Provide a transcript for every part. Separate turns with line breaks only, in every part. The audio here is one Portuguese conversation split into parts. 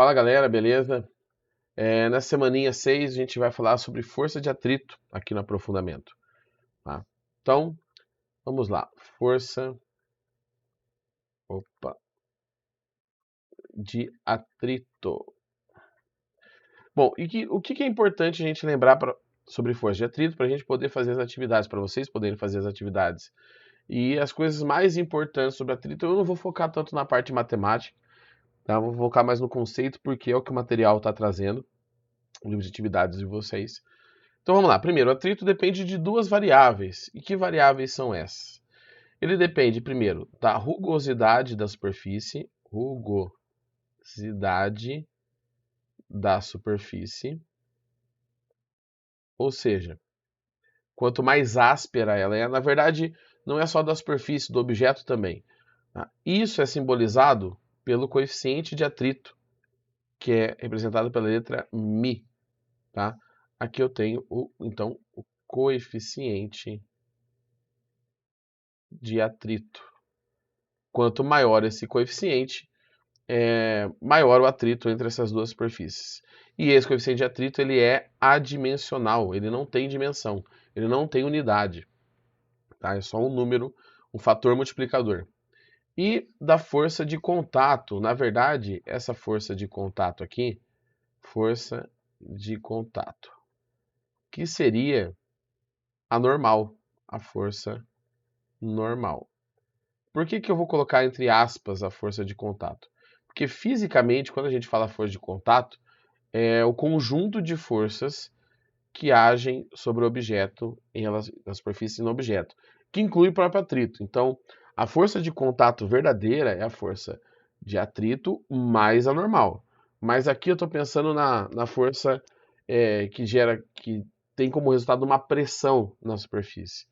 Fala galera, beleza? Nessa semaninha 6 a gente vai falar sobre força de atrito aqui no aprofundamento. Tá? Então, vamos lá. Força de atrito. Bom, o que é importante a gente lembrar sobre força de atrito para a gente poder fazer as atividades, para vocês poderem fazer as atividades. E as coisas mais importantes sobre atrito, eu não vou focar tanto na parte matemática, tá? Vou focar mais no conceito, porque é o que o material está trazendo, o livro de atividades de vocês. Então vamos lá. Primeiro, o atrito depende de duas variáveis. E que variáveis são essas? Ele depende, primeiro, da rugosidade da superfície. Rugosidade da superfície. Ou seja, quanto mais áspera ela é, na verdade, não é só da superfície, do objeto também. Tá? Isso é simbolizado pelo coeficiente de atrito, que é representado pela letra μ. Tá? Aqui eu tenho, então, o coeficiente de atrito. Quanto maior esse coeficiente, maior o atrito entre essas duas superfícies. E esse coeficiente de atrito ele é adimensional, ele não tem dimensão, ele não tem unidade. Tá? É só um número, um fator multiplicador. E da força de contato, na verdade, essa força de contato aqui, força de contato, que seria a normal, a força normal. Por que eu vou colocar entre aspas a força de contato? Porque fisicamente, quando a gente fala força de contato, é o conjunto de forças que agem sobre o objeto em relação à superfície no objeto, que inclui o próprio atrito. Então, a força de contato verdadeira é a força de atrito mais a normal. Mas aqui eu estou pensando na força que tem como resultado uma pressão na superfície.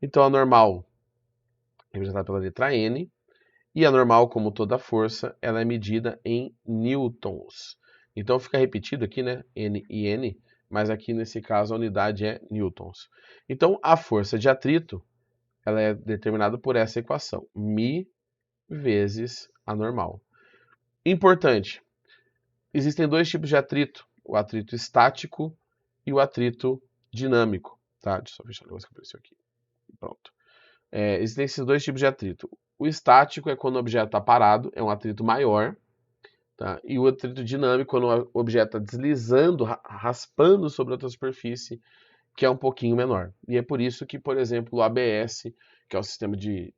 Então, a normal, representada pela letra N, e a normal, como toda força, ela é medida em newtons. Então fica repetido aqui, né? N e N, mas aqui nesse caso a unidade é newtons. Então a força de atrito, ela é determinada por essa equação, μ vezes a normal. Importante, existem dois tipos de atrito, o atrito estático e o atrito dinâmico. Tá? Deixa eu só fechar o negócio que apareceu aqui. Pronto. Existem esses dois tipos de atrito. O estático é quando o objeto está parado, é um atrito maior. Tá? E o atrito dinâmico, quando o objeto está deslizando, raspando sobre outra superfície, que é um pouquinho menor. E é por isso que, por exemplo, o ABS, que é o sistema de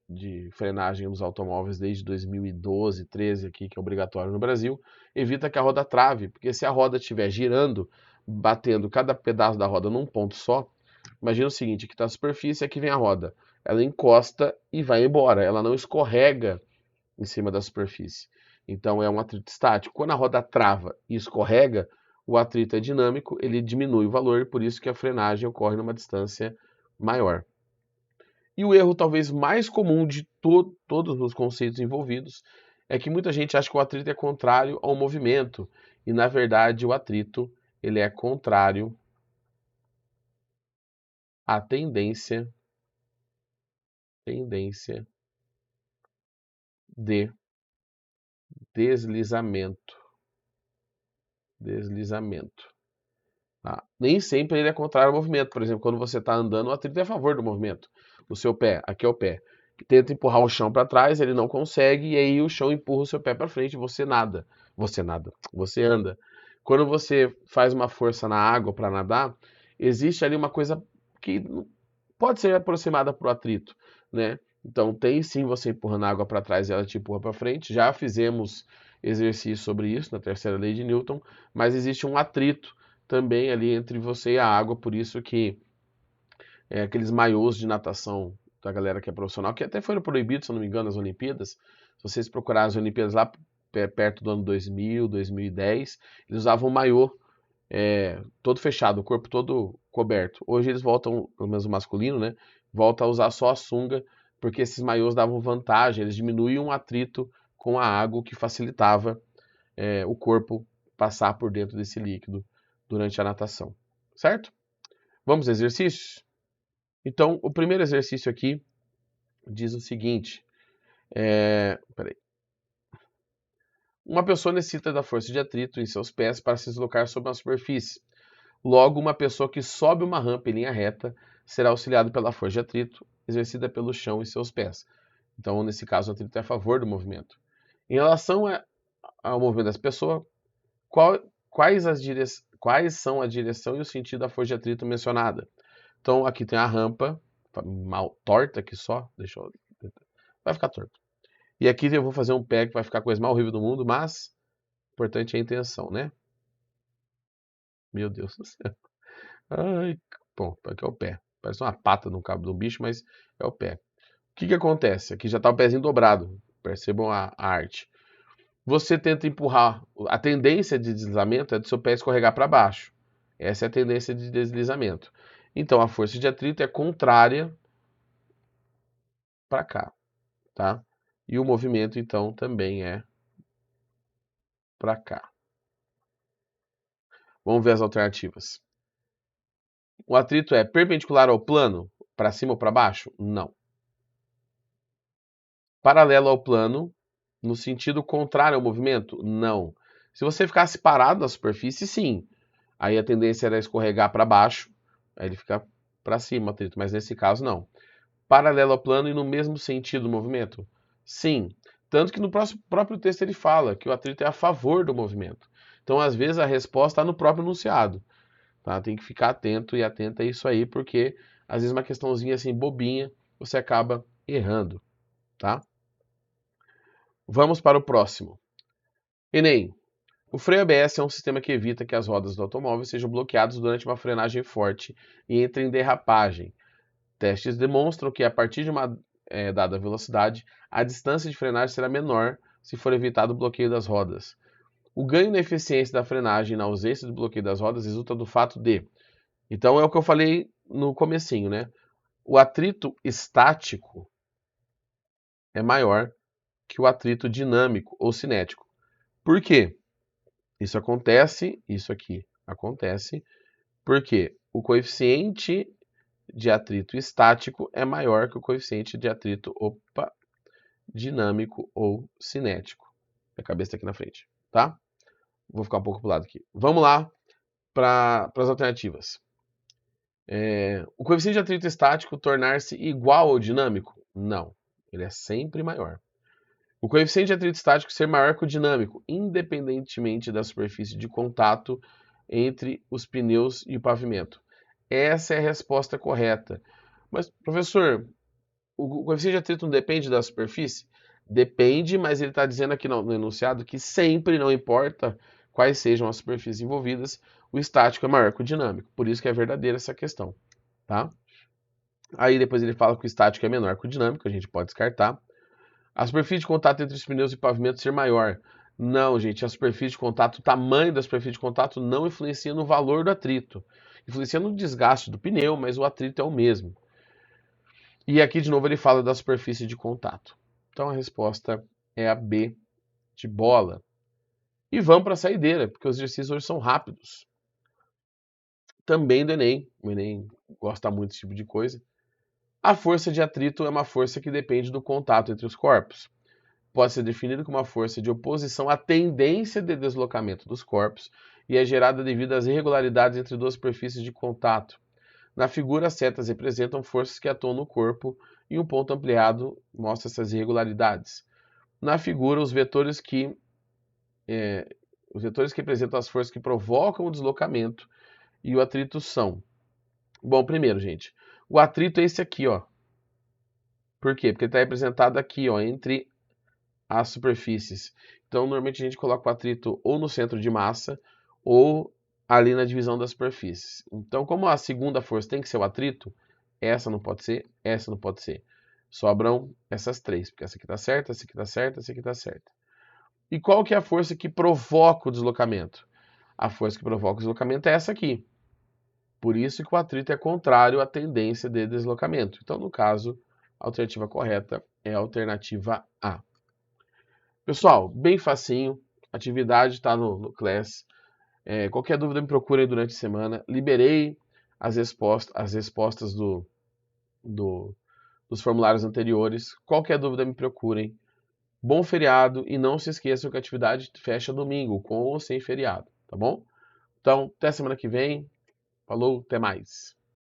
frenagem dos automóveis desde 2012, 13 aqui, que é obrigatório no Brasil, evita que a roda trave, porque se a roda estiver girando, batendo cada pedaço da roda num ponto só, imagina o seguinte, aqui está a superfície, aqui vem a roda. Ela encosta e vai embora, ela não escorrega em cima da superfície. Então é um atrito estático. Quando a roda trava e escorrega, o atrito é dinâmico, ele diminui o valor, por isso que a frenagem ocorre numa distância maior. E o erro talvez mais comum de todos os conceitos envolvidos é que muita gente acha que o atrito é contrário ao movimento, e na verdade o atrito ele é contrário à tendência de deslizamento. Tá? Nem sempre ele é contrário ao movimento. Por exemplo, quando você está andando, o atrito é a favor do movimento. O seu pé, aqui é o pé, que tenta empurrar o chão para trás, ele não consegue, e aí o chão empurra o seu pé para frente e você nada. Você anda. Quando você faz uma força na água para nadar, existe ali uma coisa que pode ser aproximada para o atrito, né? Então tem sim você empurrando a água para trás e ela te empurra para frente. Já fizemos exercício sobre isso na terceira lei de Newton, mas existe um atrito também ali entre você e a água, por isso que aqueles maiôs de natação da galera que é profissional, que até foram proibidos, se eu não me engano, nas Olimpíadas, se vocês procurarem as Olimpíadas lá perto do ano 2000, 2010, eles usavam maiô todo fechado, o corpo todo coberto. Hoje eles voltam, pelo menos o masculino, né, volta a usar só a sunga, porque esses maiôs davam vantagem, eles diminuíam o atrito com a água, o que facilitava o corpo passar por dentro desse líquido durante a natação, certo? Vamos aos exercícios? Então, o primeiro exercício aqui diz o seguinte, peraí. Uma pessoa necessita da força de atrito em seus pés para se deslocar sobre uma superfície. Logo, uma pessoa que sobe uma rampa em linha reta será auxiliada pela força de atrito exercida pelo chão em seus pés. Então, nesse caso, o atrito é a favor do movimento. Em relação ao movimento das pessoas, quais são a direção e o sentido da força de atrito mencionada? Então, aqui tem a rampa, mal torta aqui só, vai ficar torto. E aqui eu vou fazer um pé que vai ficar a coisa mais horrível do mundo, mas o importante é a intenção, né? Meu Deus do céu. Ai, bom, aqui é o pé. Parece uma pata no cabo do bicho, mas é o pé. O que acontece? Aqui já está o pezinho dobrado. Percebam a arte. Você tenta empurrar. A tendência de deslizamento é do seu pé escorregar para baixo. Essa é a tendência de deslizamento. Então a força de atrito é contrária para cá, tá? E o movimento então também é para cá. Vamos ver as alternativas. O atrito é perpendicular ao plano, para cima ou para baixo? Não. Paralelo ao plano, no sentido contrário ao movimento? Não. Se você ficasse parado na superfície, sim. Aí a tendência era escorregar para baixo, aí ele fica para cima o atrito, mas nesse caso não. Paralelo ao plano e no mesmo sentido do movimento? Sim. Tanto que no próprio texto ele fala que o atrito é a favor do movimento. Então, às vezes, a resposta está no próprio enunciado. Tá? Tem que ficar atento e atenta a isso aí, porque às vezes uma questãozinha assim bobinha você acaba errando. Tá? Vamos para o próximo. Enem. O freio ABS é um sistema que evita que as rodas do automóvel sejam bloqueadas durante uma frenagem forte e entrem em derrapagem. Testes demonstram que, a partir de uma dada velocidade, a distância de frenagem será menor se for evitado o bloqueio das rodas. O ganho na eficiência da frenagem na ausência do bloqueio das rodas resulta do fato de... Então é o que eu falei no comecinho, né? O atrito estático é maior que o atrito dinâmico ou cinético. Por quê? Isso aqui acontece, porque o coeficiente de atrito estático é maior que o coeficiente de atrito dinâmico ou cinético. A cabeça está aqui na frente, tá? Vou ficar um pouco pro lado aqui. Vamos lá para as alternativas. O coeficiente de atrito estático tornar-se igual ao dinâmico? Não, ele é sempre maior. O coeficiente de atrito estático ser maior que o dinâmico, independentemente da superfície de contato entre os pneus e o pavimento. Essa é a resposta correta. Mas, professor, o coeficiente de atrito não depende da superfície? Depende, mas ele está dizendo aqui no enunciado que sempre, não importa quais sejam as superfícies envolvidas, o estático é maior que o dinâmico. Por isso que é verdadeira essa questão, tá? Aí depois ele fala que o estático é menor que o dinâmico, a gente pode descartar. A superfície de contato entre os pneus e pavimento ser maior. Não, gente, a superfície de contato, o tamanho da superfície de contato não influencia no valor do atrito. Influencia no desgaste do pneu, mas o atrito é o mesmo. E aqui de novo ele fala da superfície de contato. Então a resposta é a B de bola. E vamos para a saideira, porque os exercícios hoje são rápidos. Também do Enem, o Enem gosta muito desse tipo de coisa. A força de atrito é uma força que depende do contato entre os corpos. Pode ser definida como uma força de oposição à tendência de deslocamento dos corpos e é gerada devido às irregularidades entre duas superfícies de contato. Na figura, as setas representam forças que atuam no corpo e um ponto ampliado mostra essas irregularidades. Na figura, os vetores que representam as forças que provocam o deslocamento e o atrito são... Bom, primeiro, gente, o atrito é esse aqui, ó. Por quê? Porque ele está representado aqui, ó, entre as superfícies. Então, normalmente a gente coloca o atrito ou no centro de massa ou ali na divisão das superfícies. Então, como a segunda força tem que ser o atrito, essa não pode ser, essa não pode ser. Sobram essas três, porque essa aqui está certa, essa aqui está certa, essa aqui está certa. E qual que é a força que provoca o deslocamento? A força que provoca o deslocamento é essa aqui. Por isso que o atrito é contrário à tendência de deslocamento. Então, no caso, a alternativa correta é a alternativa A. Pessoal, bem facinho, a atividade está no Class. Qualquer dúvida me procurem durante a semana. Liberei as respostas dos formulários anteriores. Qualquer dúvida me procurem. Bom feriado e não se esqueçam que a atividade fecha domingo, com ou sem feriado, tá bom? Então, até semana que vem. Falou, até mais.